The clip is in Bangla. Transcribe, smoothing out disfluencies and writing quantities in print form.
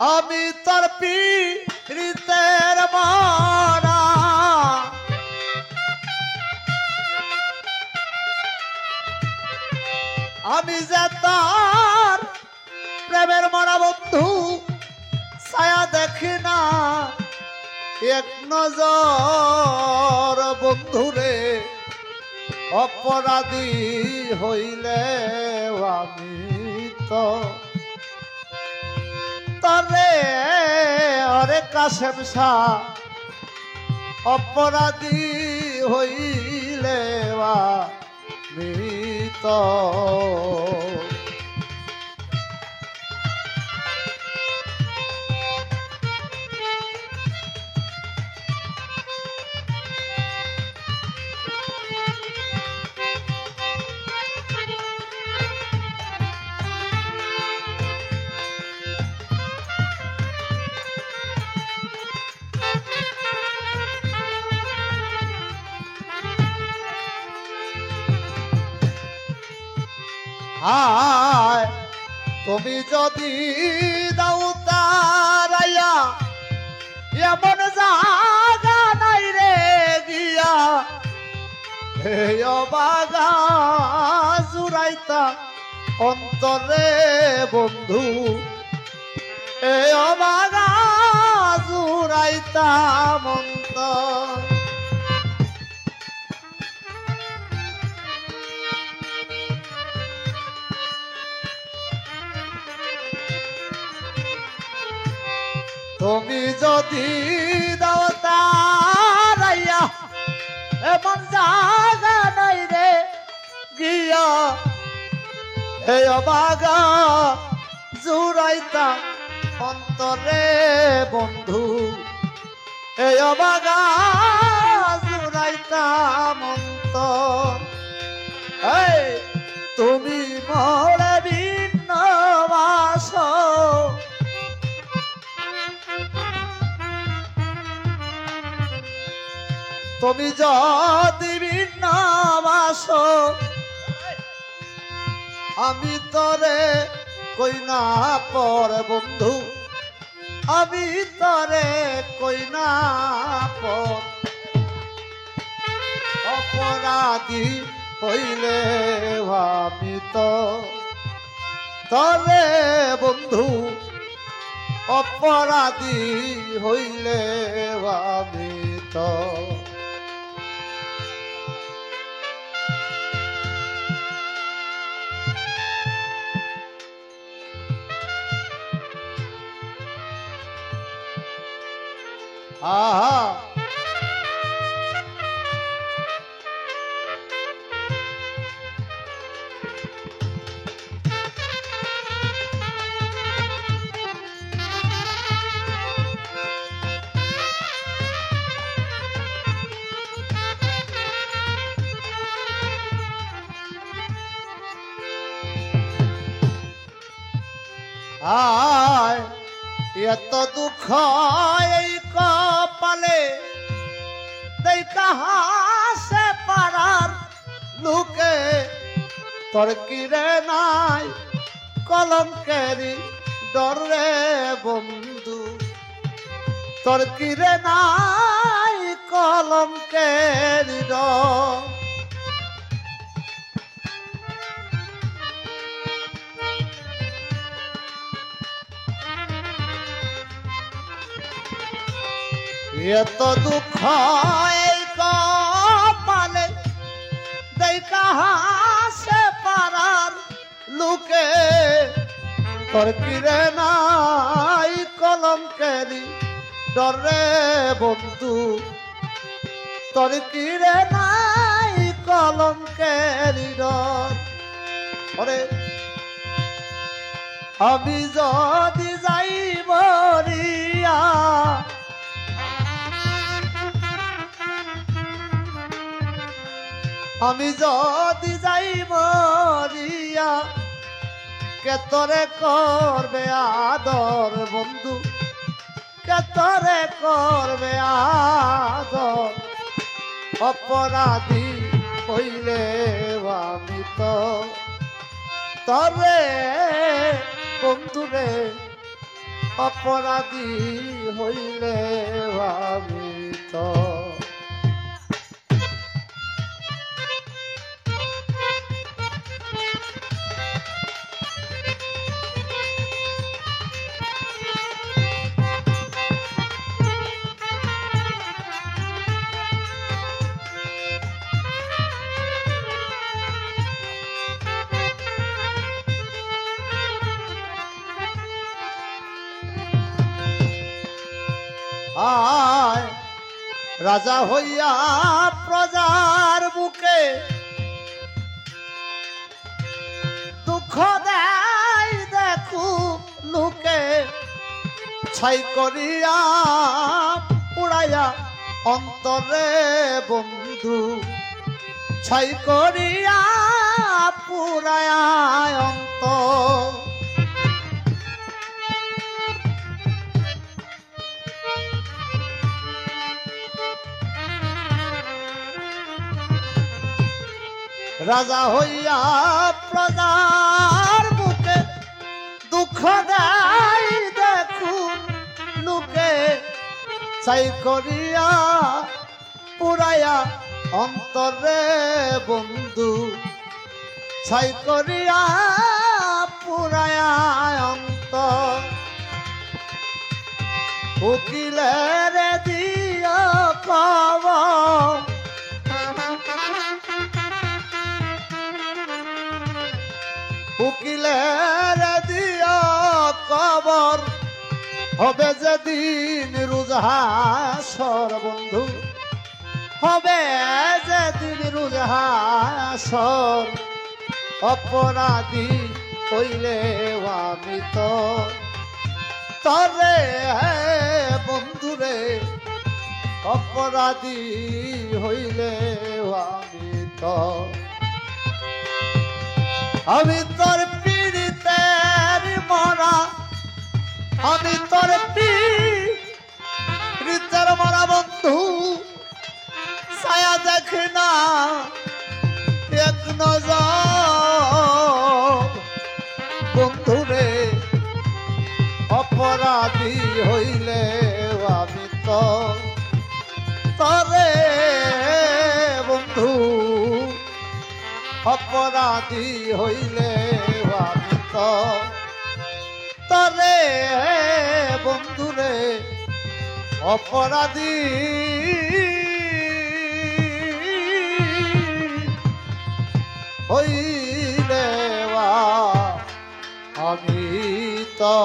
আমি তোর পীড়িতের মরা, আমি যে তোর প্রেমের মরা বন্ধু, ছায়া দেখি না এক নজর বন্ধুরে, অপরাধী হইলে আমি তো তরে অরে কাশেম শাহ, অপরাধী হইলে আমি তো হায় তুমি যদি দাও তারাইয়া, এমন জাগা নাই রে গিয়া, হে বাগা জুড়াইতা অন্তরে বন্ধু, এ বাগা জুড়াইতা অন্তর। তুমি যদি দাও তারাইয়া, এমন জাগা নাই রে গিয়া, হে অবাগা জুড়াইতা অন্তরে বন্ধু, হে অবাগা জুড়াইতা অন্তর। এই তুমি মোরে ভিন্ন বাস, তুমি যদি ভিন্ন বাস, আমি তরে কই না পর বন্ধু, আমি তরে কই না পর, অপরাধী হইলে আমি তো তরে বন্ধু, অপরাধী হইলে আমি তো আহা। আয় এত দুঃখ এই কপালে, দেখা হাসে পাড়ার লোকে, তোর কিরে নাই কলঙ্কেরি ডরে বন্ধু, তোর কিরে নাই কলঙ্কেরি ডর। এত দুঃখ এই কপালে, দেখা হাসে পাড়ার লোকে, তোর কিরে নাই কলঙ্কেরি ডরে বন্ধু, তোর কিরে নাই কলঙ্কেরি ডর। ওরে আমি যদি যাই মরিয়া, আমি যদি যাই মরিয়া, কে তোরে করবে আদর বন্ধু, কে তোরে করবে আদর, অপরাধী হইলে আমি তো তরে বন্ধুরে, অপরাধী হইলে আমি তো আয় রাজা হইয়া প্রজার বুকে দুঃখ দেয় দেখু লোকে ছাই করিয়া পুড়াইয়া অন্তরে বন্ধু ছাই করিয়া পুড়াইয়া অন্তর রাজা হইয়া প্রজার বুকে দুঃখ দেয় দেখুন লোকে চাই করিয়া পুরাইয়া অন্তরে বন্ধু ছাই করিয়া পুরাইয়া অন্তর উকিলের দিও খবর উকিলের দিও খবর হবে যেদিন রুজহাসর বন্ধু হবে যেদিন রুজহাসর অপরাধী হইলে আমি তো তরে বন্ধুরে অপরাধী হইলে আমি তো আমি তোর পীড়িতের মরা আমি তোর পীড়িতের মরা বন্ধু ছায়া দেখি না এক নজর বন্ধুরে অপরাধী হইলে আমি তো তরে বন্ধু অপরাধী হইলে আমি তো তরে বন্ধুরে অপরাধী হইলে আমি তো